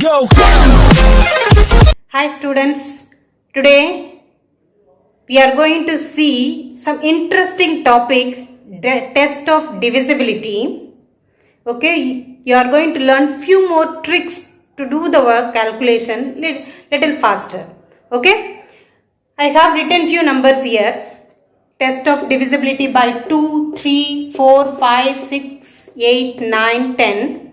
go. Hi students, today we are going to see some interesting topic, the test of divisibility. Okay, you are going to learn few more tricks to do the work calculation little faster. Okay, I have written few numbers here. Test of divisibility by 2, 3, 4, 5, 6, 8, 9, 10.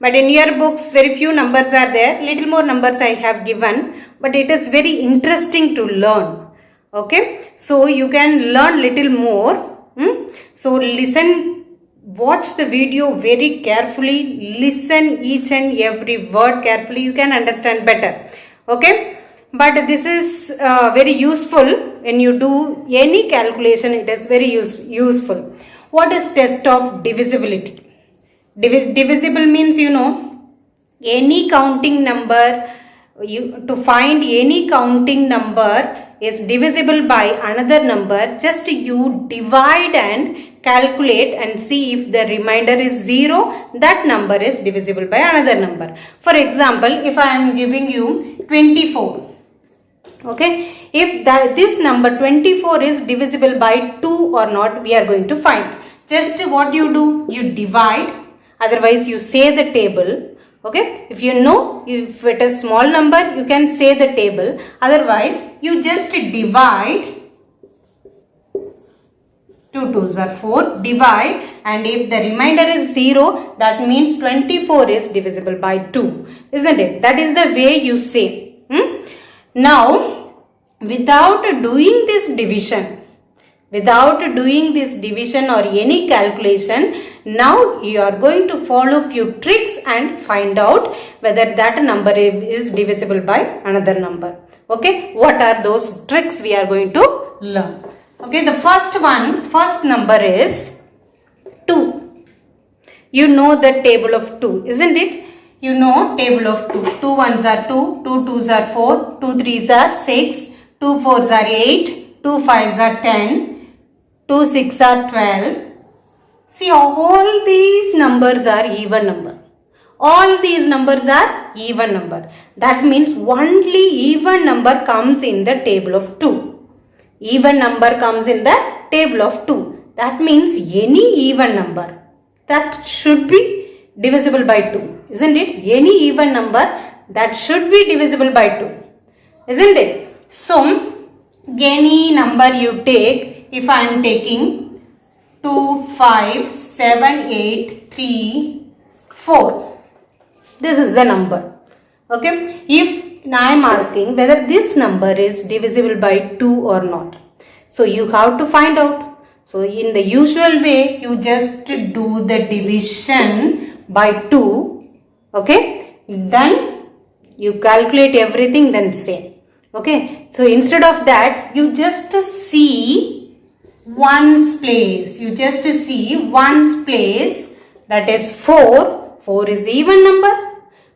But in your books, very few numbers are there. Little more numbers I have given. But it is very interesting to learn. Okay. So you can learn little more. So listen, watch the video very carefully. Listen each and every word carefully. You can understand better. Okay. But this is very useful when you do any calculation. It is very useful. What is test of divisibility? Divisible means, any counting number, to find any counting number is divisible by another number, just you divide and calculate and see if the remainder is 0, that number is divisible by another number. For example, if I am giving you 24, okay, if this number 24 is divisible by 2 or not, we are going to find. Just what you do, you divide. Otherwise, you say the table. Okay, if you know if it is small number, you can say the table. Otherwise, you just divide. 2 2s are 4. Divide, and if the remainder is 0, that means 24 is divisible by 2. Isn't it? That is the way you say. Now, without doing this division or any calculation, now you are going to follow few tricks and find out whether that number is divisible by another number. Okay, what are those tricks we are going to learn? Okay, the first number is 2. You know the table of 2, isn't it? You know table of 2. 2 1s are 2, 2 2s are 4, 2 3s are 6, 2 4s are 8, 2 5s are 10, 2 6s are 12. See, all these numbers are even number. All these numbers are even number. That means only even number comes in the table of 2. Even number comes in the table of 2. That means any even number that should be divisible by 2. Isn't it? Any even number that should be divisible by 2. Isn't it? So, any number you take, if I am taking 2, 5, 7, 8, 3, 4. This is the number. Okay. If I am asking whether this number is divisible by 2 or not. So you have to find out. So in the usual way, you just do the division by 2. Okay. Then you calculate everything, then say. Okay. So instead of that, you just see ones place. You just see ones place, that is 4. 4 is even number.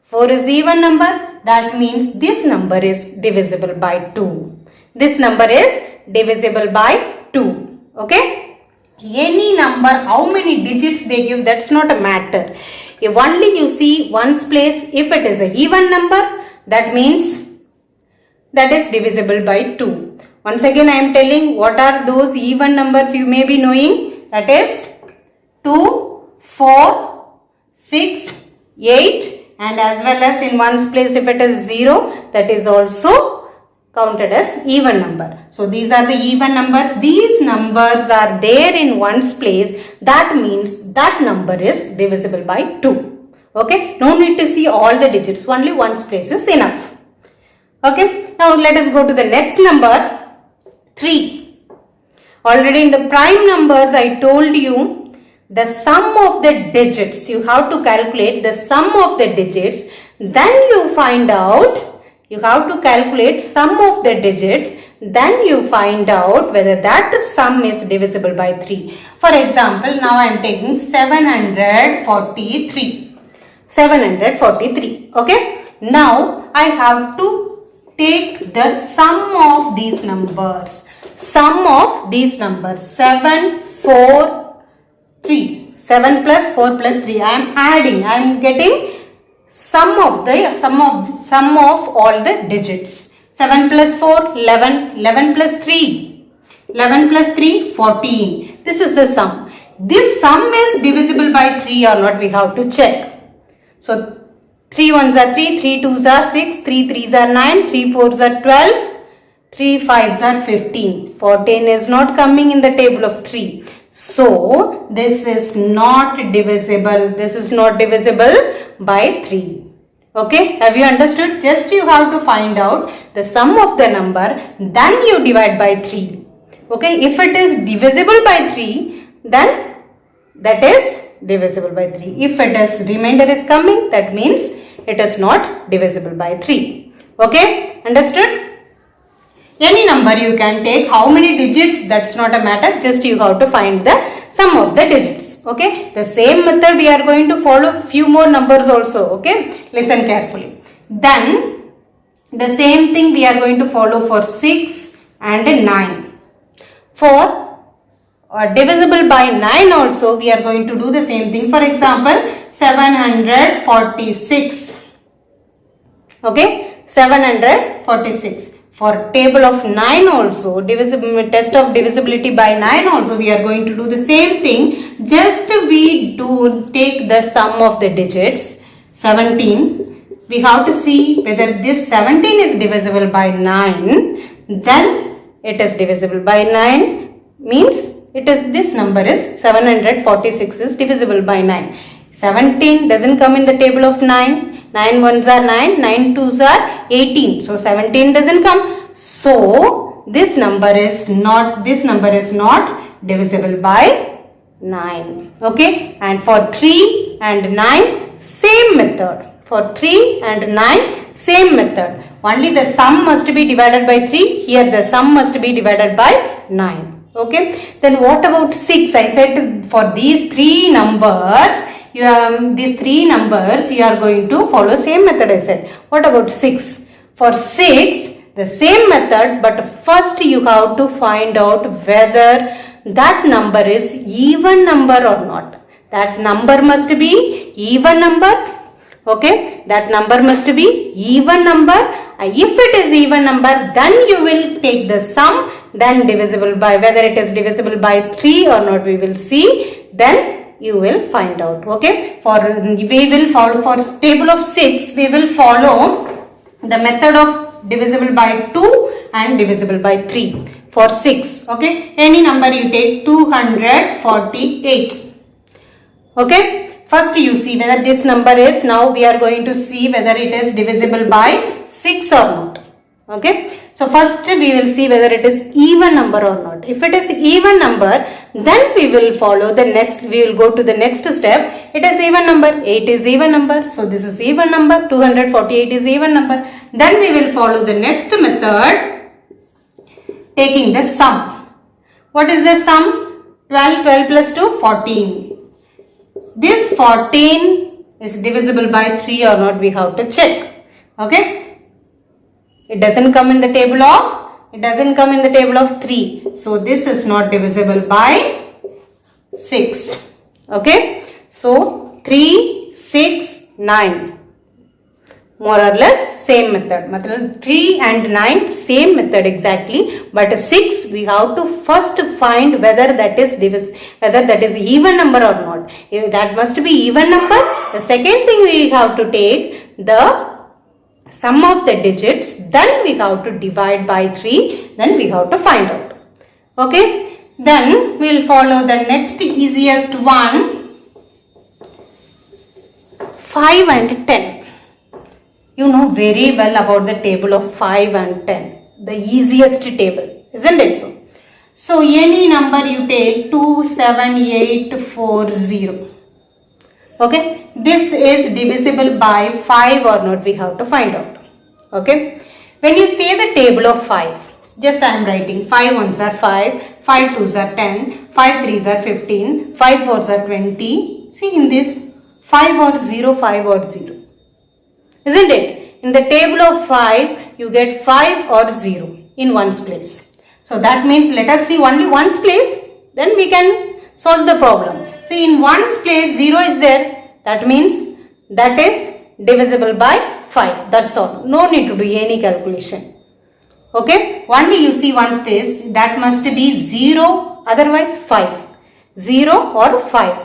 4 is even number. That means this number is divisible by 2. This number is divisible by 2. Okay. Any number, how many digits they give, that's not a matter. If only you see ones place, if it is an even number, that means that is divisible by 2. Once again I am telling what are those even numbers you may be knowing. That is 2, 4, 6, 8, and as well as in ones place if it is 0, that is also counted as even number. So these are the even numbers. These numbers are there in ones place. That means that number is divisible by 2. Okay. No need to see all the digits. Only ones place is enough. Okay. Now let us go to the next number. 3. Already in the prime numbers I told you the sum of the digits. You have to calculate the sum of the digits. Then you find out, you have to calculate sum of the digits. Then you find out whether that sum is divisible by 3. For example, now I am taking 743. 743. Okay. Now I have to take the sum of these numbers. Sum of these numbers. 7, 4, 3. 7 plus 4 plus 3. I am adding. I am getting sum of all the digits. 7 plus 4, 11, 11 plus 3, 11 plus 3, 14. This is the sum. This sum is divisible by 3 or not, we have to check. So 3 ones are 3, 3 twos are 6, 3 threes are 9, 3 fours are 12, 3 fives are 15. 14 is not coming in the table of 3. So this is not divisible. This is not divisible by 3. Okay, have you understood? Just you have to find out the sum of the number, then you divide by 3. Okay, if it is divisible by 3, then that is divisible by 3. If it is remainder is coming, that means it is not divisible by 3. Okay, understood? Any number you can take, how many digits, that's not a matter, just you have to find the sum of the digits. Okay, the same method we are going to follow few more numbers also. Okay, listen carefully. Then the same thing we are going to follow for 6 and 9. For divisible by 9 also we are going to do the same thing. For example, 746. Okay, 746. For table of 9 also, test of divisibility by 9 also, we are going to do the same thing. Just we do take the sum of the digits. 17. We have to see whether this 17 is divisible by 9. Then it is divisible by 9. Means it is, this number is 746 is divisible by 9. 17 doesn't come in the table of 9. 9 ones are 9, 9 twos are 18. So 17 doesn't come. So this number is not divisible by 9. Okay, and for 3 and 9, same method. For 3 and 9, same method. Only the sum must be divided by 3. Here the sum must be divided by 9. Okay, then what about 6? I said for these three numbers, you are going to follow same method. I said. What about 6? For 6, the same method, but first you have to find out whether that number is even number or not. That number must be even number. Okay, that number must be even number. If it is even number, then you will take the sum, then divisible by, whether it is divisible by 3 or not, we will see. Then you will find out. Okay, we will follow for table of 6, we will follow the method of divisible by 2 and divisible by 3 for 6. Okay, any number you take, 248. Okay, first you see whether this number is, now we are going to see whether it is divisible by 6 or not. Okay, so first we will see whether it is even number or not. If it is even number, then we will follow the next, we will go to the next step. It is even number, 8 is even number, so this is even number, 248 is even number. Then we will follow the next method, taking the sum. What is the sum? 12 plus 2, 14. This 14 is divisible by 3 or not, we have to check. Okay, it doesn't come in the table of 3. So this is not divisible by 6. Okay, so 3, 6, 9. More or less same method. 3 and 9 same method exactly, but 6 we have to first find whether that is even number or not. If that must be even number, the second thing we have to take the sum of the digits, then we have to divide by 3, then we have to find out. Okay, then we will follow the next easiest one, 5 and 10. You know very well about the table of 5 and 10, the easiest table, isn't it so? So any number you take, 2, 7, 8, 4, 0. Okay, this is divisible by 5 or not, we have to find out. Okay, when you say the table of 5, just I am writing 5 ones are 5, 5 twos are 10, 5 threes are 15, 5 fours are 20. See in this, 5 or 0, 5 or 0. Isn't it? In the table of 5, you get 5 or 0 in ones place. So that means let us see only ones place, then we can solve the problem. See in ones place 0 is there, that means that is divisible by 5. That's all. No need to do any calculation. Okay, only you see one space, that must be 0, otherwise 5. 0 or 5.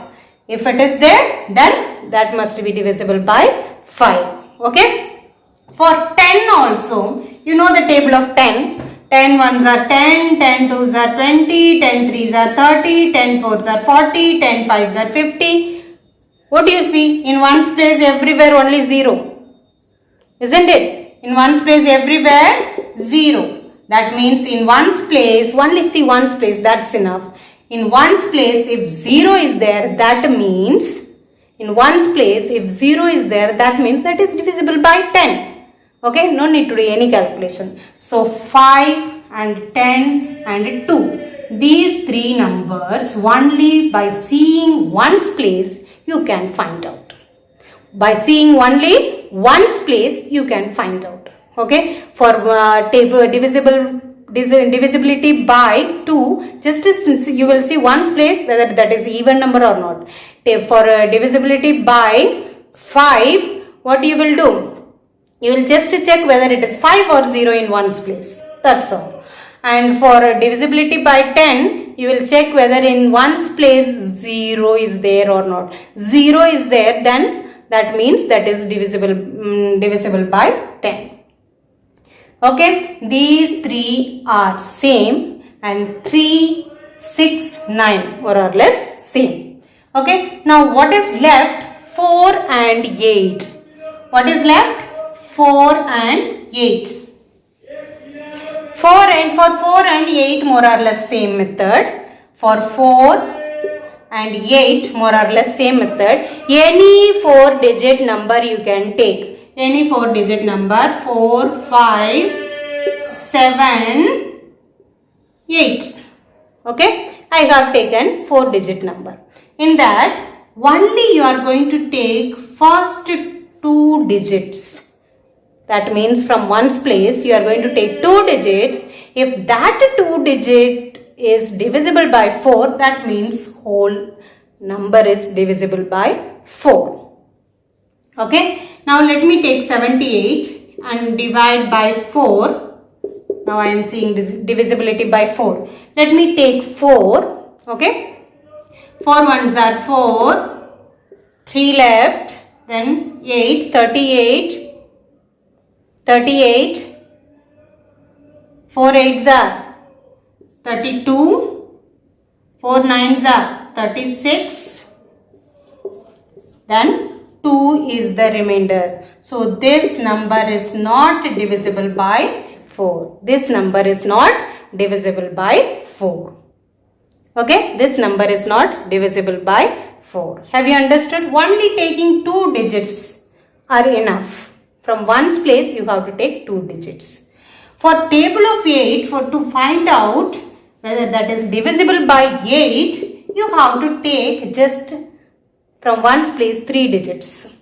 If it is there, then that must be divisible by 5. Okay, for 10 also, you know the table of 10. 10 ones are 10, 10 twos are 20, 10 threes are 30, 10 fours are 40, 10 fives are 50. What do you see? In one's place everywhere only 0. Isn't it? In one's place everywhere 0. That means in one's place, only see one's place, that's enough. In one's place, if 0 is there, that means, in one's place, if 0 is there, that means that is divisible by 10. Okay, no need to do any calculation. So, 5 and 10 and 2. These three numbers, only by seeing one's place, you can find out. By seeing only one's place, you can find out. Okay, for table divisibility by 2, just since you will see one's place whether that is even number or not. For divisibility by 5, what you will do? You will just check whether it is 5 or 0 in one's place. That's all. And for divisibility by 10, you will check whether in one's place 0 is there or not. 0 is there, then that means that is divisible by 10. Okay, these three are same and 3, 6, 9 more or less same. Okay, now what is left? 4 and 8. What is left? 4 and 8. 4 and 8 more or less same method. For 4 and 8 more or less same method. Any 4-digit number you can take. Any 4-digit number, 4, 5, 7, 8. Okay, I have taken 4-digit number. In that, only you are going to take first 2 digits. That means from one's place, you are going to take 2 digits. If that 2 digit is divisible by 4, that means whole number is divisible by 4. Okay, now let me take 78 and divide by 4. Now I am seeing divisibility by 4. Let me take 4. Okay, 4 ones are 4. 3 left. Then 8, 38. 38. 4 8s are 32. 4 9s are 36. Then 2 is the remainder. So this number is not divisible by 4. This number is not divisible by 4. Okay, this number is not divisible by 4. Have you understood? Only taking 2 digits are enough. From one's place you have to take 2 digits. For table of 8, to find out whether that is divisible by 8, you have to take just from one's place 3 digits.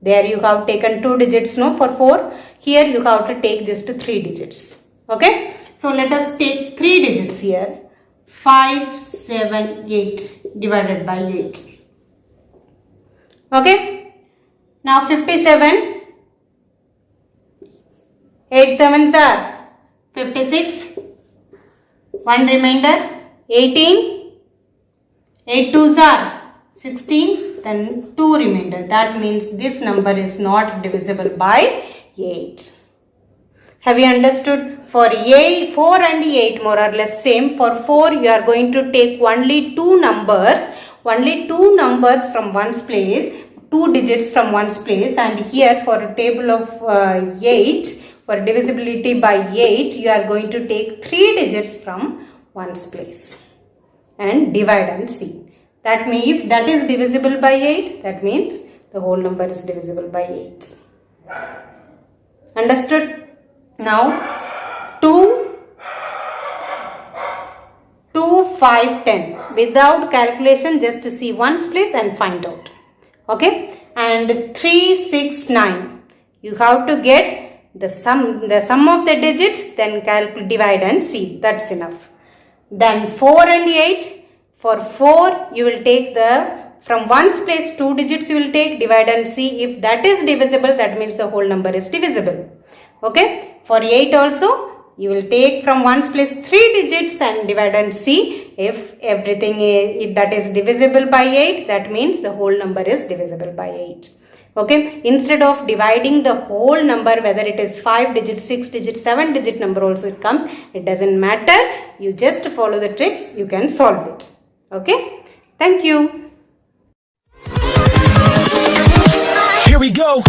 There you have taken 2 digits, no, for 4. Here you have to take just 3 digits. Okay. So let us take 3 digits here. 5, 7, 8 divided by 8. Okay. Now 57. 8 sevens are 56. 1 remainder 18. 8 twos are 16. Then 2 remainder. That means this number is not divisible by 8. Have you understood? For 8, 4 and 8 more or less same. For 4 you are going to take only 2 numbers. Only 2 numbers from one's place. 2 digits from one's place. And here for a table of 8, for divisibility by 8, you are going to take 3 digits from one's place. And divide and see. That means if that is divisible by 8, that means the whole number is divisible by 8. Understood? Now 2, 5, 10. Without calculation, just see one's place and find out. Okay? And 3, 6, 9. You have to get the sum of the digits, then divide and see. That's enough. Then 4 and 8. For 4, you will take the from ones place 2 digits you will take, divide and see if that is divisible, that means the whole number is divisible. Okay, for 8 also you will take from ones place 3 digits and divide and see if everything if that is divisible by 8, that means the whole number is divisible by 8. Okay, instead of dividing the whole number, whether it is 5 digit, 6 digit, 7 digit number also it comes, it doesn't matter, you just follow the tricks, you can solve it. Okay, thank you. Here we go.